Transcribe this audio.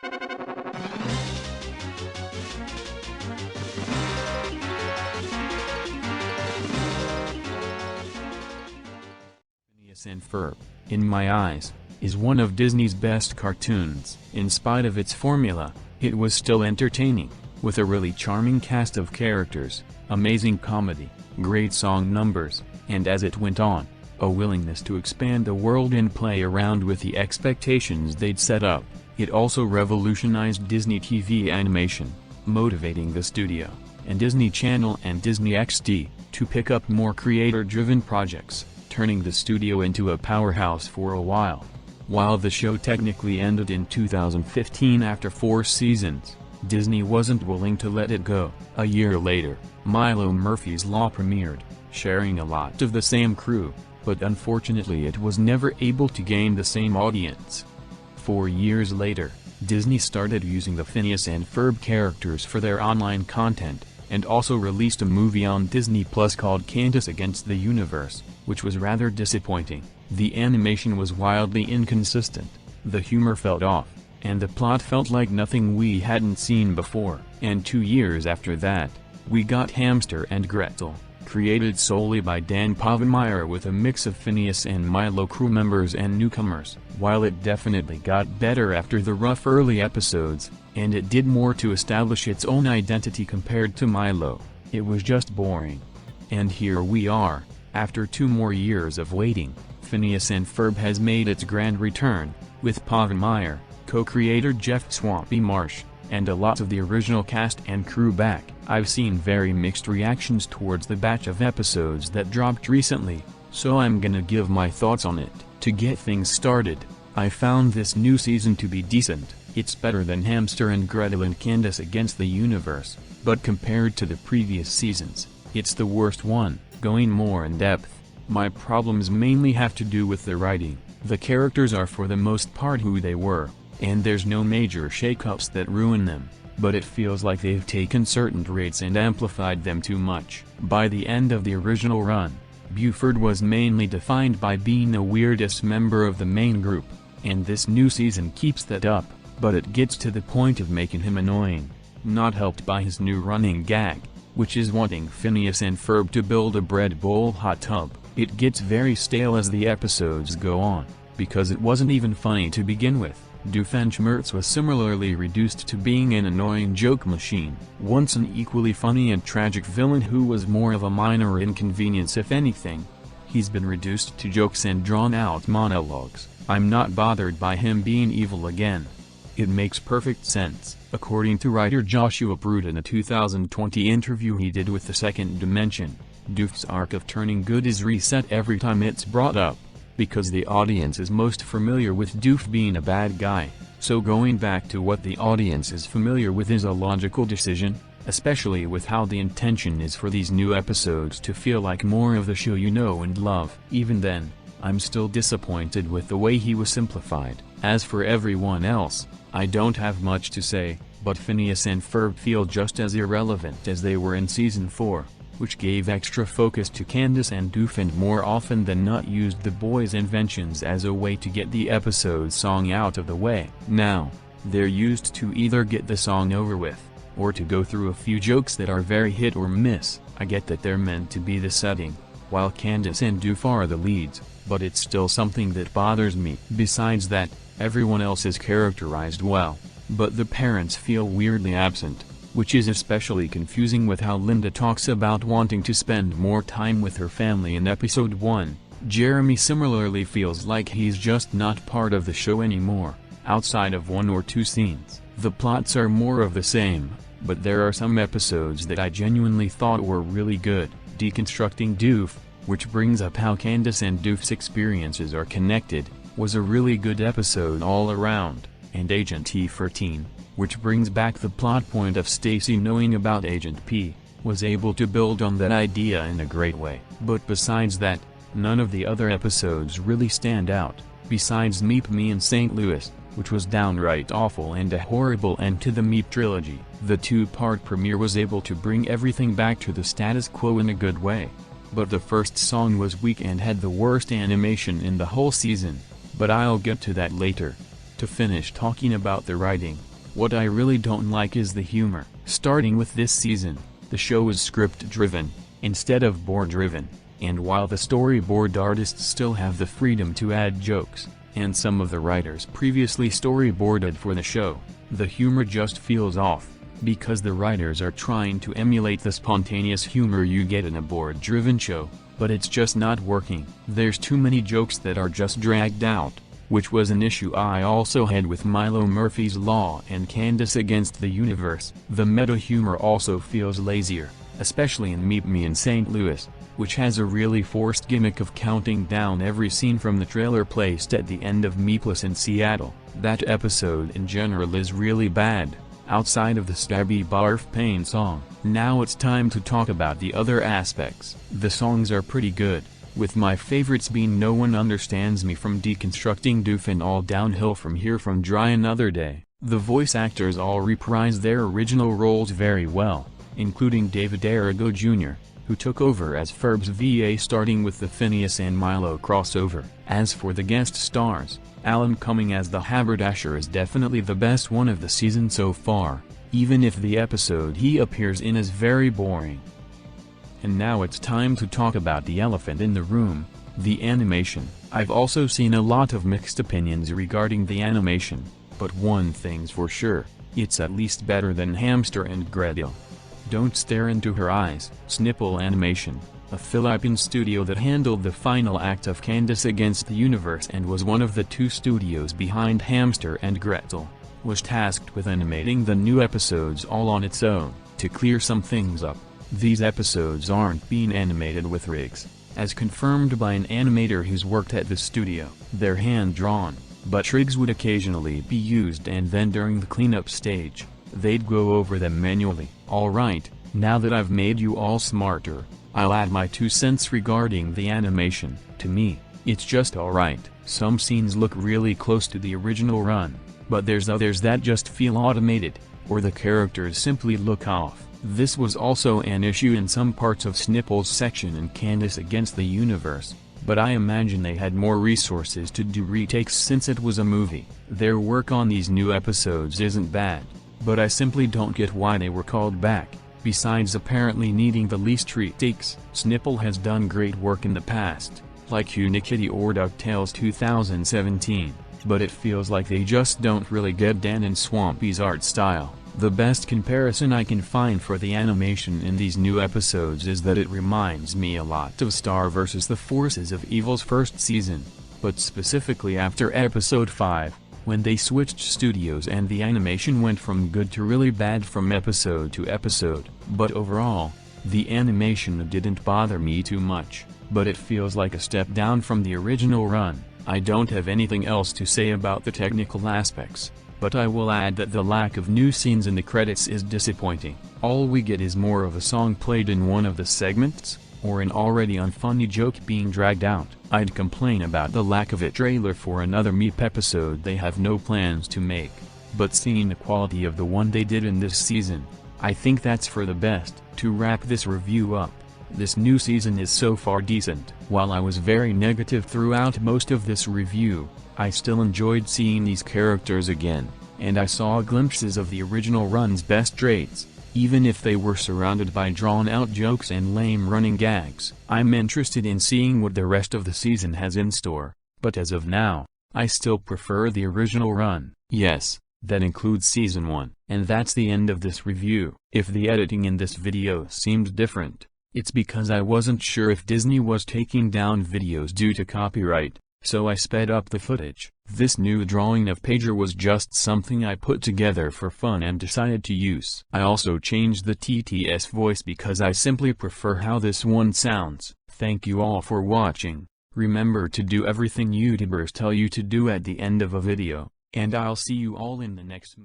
Phineas and Ferb, in my eyes, is one of Disney's best cartoons. In spite of its formula, it was still entertaining, with a really charming cast of characters, amazing comedy, great song numbers, and as it went on, a willingness to expand the world and play around with the expectations they'd set up. It also revolutionized Disney TV animation, motivating the studio, and Disney Channel and Disney XD, to pick up more creator-driven projects, turning the studio into a powerhouse for a while. While the show technically ended in 2015 after 4 seasons, Disney wasn't willing to let it go. A year later, Milo Murphy's Law premiered, sharing a lot of the same crew, but unfortunately it was never able to gain the same audience. 4 years later, Disney started using the Phineas and Ferb characters for their online content, and also released a movie on Disney Plus called Candace Against the Universe, which was rather disappointing. The animation was wildly inconsistent, the humor felt off, and the plot felt like nothing we hadn't seen before. And 2 years after that, we got Hamster and Gretel, created solely by Dan Povenmire with a mix of Phineas and Milo crew members and newcomers. While it definitely got better after the rough early episodes, and it did more to establish its own identity compared to Milo, it was just boring. And here we are, after 2 more years of waiting, Phineas and Ferb has made its grand return, with Povenmire, co-creator Jeff Swampy Marsh, and a lot of the original cast and crew back. I've seen very mixed reactions towards the batch of episodes that dropped recently, so I'm gonna give my thoughts on it. To get things started, I found this new season to be decent. It's better than Hamster and Gretel and Candace Against the Universe, but compared to the previous seasons, it's the worst one. Going more in depth, my problems mainly have to do with the writing. The characters are for the most part who they were, and there's no major shakeups that ruin them, but it feels like they've taken certain traits and amplified them too much. By the end of the original run, Buford was mainly defined by being the weirdest member of the main group, and this new season keeps that up, but it gets to the point of making him annoying, not helped by his new running gag, which is wanting Phineas and Ferb to build a bread bowl hot tub. It gets very stale as the episodes go on, because it wasn't even funny to begin with. Doofenshmirtz was similarly reduced to being an annoying joke machine, once an equally funny and tragic villain who was more of a minor inconvenience if anything. He's been reduced to jokes and drawn-out monologues. I'm not bothered by him being evil again. It makes perfect sense, according to writer Joshua Pruitt in a 2020 interview he did with The Second Dimension. Doof's arc of turning good is reset every time it's brought up, because the audience is most familiar with Doof being a bad guy, so going back to what the audience is familiar with is a logical decision, especially with how the intention is for these new episodes to feel like more of the show you know and love. Even then, I'm still disappointed with the way he was simplified. As for everyone else, I don't have much to say, but Phineas and Ferb feel just as irrelevant as they were in Season 4. Which gave extra focus to Candace and Doof and more often than not used the boys' inventions as a way to get the episode's song out of the way. Now, they're used to either get the song over with, or to go through a few jokes that are very hit or miss. I get that they're meant to be the setting, while Candace and Doof are the leads, but it's still something that bothers me. Besides that, everyone else is characterized well, but the parents feel weirdly absent, which is especially confusing with how Linda talks about wanting to spend more time with her family in episode 1. Jeremy similarly feels like he's just not part of the show anymore, outside of 1 or 2 scenes. The plots are more of the same, but there are some episodes that I genuinely thought were really good. Deconstructing Doof, which brings up how Candace and Doof's experiences are connected, was a really good episode all around, and Agent T13, which brings back the plot point of Stacy knowing about Agent P, was able to build on that idea in a great way. But besides that, none of the other episodes really stand out, besides Meep Me in St. Louis, which was downright awful and a horrible end to the Meep trilogy. The 2-part premiere was able to bring everything back to the status quo in a good way. But the first song was weak and had the worst animation in the whole season, but I'll get to that later. To finish talking about the writing, What I really don't like is the humor. Starting with this season, the show is script-driven, instead of board-driven, and while the storyboard artists still have the freedom to add jokes, and some of the writers previously storyboarded for the show, the humor just feels off, because the writers are trying to emulate the spontaneous humor you get in a board-driven show, but it's just not working. There's too many jokes that are just dragged out, which was an issue I also had with Milo Murphy's Law and Candace Against the Universe. The meta-humor also feels lazier, especially in Meet Me in St. Louis, which has a really forced gimmick of counting down every scene from the trailer placed at the end of Meepless in Seattle. That episode in general is really bad, outside of the stabby barf pain song. Now it's time to talk about the other aspects. The songs are pretty good, with my favorites being No One Understands Me from Deconstructing Doof and All Downhill from Here from Dry Another Day. The voice actors all reprise their original roles very well, including David Arrigo Jr., who took over as Ferb's VA starting with the Phineas and Milo crossover. As for the guest stars, Alan Cumming as the haberdasher is definitely the best one of the season so far, even if the episode he appears in is very boring. And now it's time to talk about the elephant in the room, the animation. I've also seen a lot of mixed opinions regarding the animation, but one thing's for sure, it's at least better than Hamster and Gretel. Don't Stare Into Her Eyes. Snipple Animation, a Philippine studio that handled the final act of Candace Against the Universe and was one of the two studios behind Hamster and Gretel, was tasked with animating the new episodes all on its own. To clear some things up, these episodes aren't being animated with rigs, as confirmed by an animator who's worked at the studio. They're hand-drawn, but rigs would occasionally be used and then during the cleanup stage, they'd go over them manually. Alright, now that I've made you all smarter, I'll add my 2 cents regarding the animation. To me, it's just alright. Some scenes look really close to the original run, but there's others that just feel automated, or the characters simply look off. This was also an issue in some parts of Snipple's section in Candace Against the Universe, but I imagine they had more resources to do retakes since it was a movie. Their work on these new episodes isn't bad, but I simply don't get why they were called back, besides apparently needing the least retakes. Snipple has done great work in the past, like Unikitty or DuckTales 2017, but it feels like they just don't really get Dan and Swampy's art style. The best comparison I can find for the animation in these new episodes is that it reminds me a lot of Star vs. the Forces of Evil's first season, but specifically after episode 5, when they switched studios and the animation went from good to really bad from episode to episode. But overall, the animation didn't bother me too much, but it feels like a step down from the original run. I don't have anything else to say about the technical aspects, but I will add that the lack of new scenes in the credits is disappointing. All we get is more of a song played in one of the segments, or an already unfunny joke being dragged out. I'd complain about the lack of a trailer for another Meep episode they have no plans to make, but seeing the quality of the one they did in this season, I think that's for the best. To wrap this review up, this new season is so far decent. While I was very negative throughout most of this review, I still enjoyed seeing these characters again, and I saw glimpses of the original run's best traits, even if they were surrounded by drawn-out jokes and lame running gags. I'm interested in seeing what the rest of the season has in store, but as of now, I still prefer the original run. Yes, that includes season 1. And that's the end of this review. If the editing in this video seemed different, it's because I wasn't sure if Disney was taking down videos due to copyright, so I sped up the footage. This new drawing of Pager was just something I put together for fun and decided to use. I also changed the TTS voice because I simply prefer how this one sounds. Thank you all for watching. Remember to do everything YouTubers tell you to do at the end of a video, and I'll see you all in the next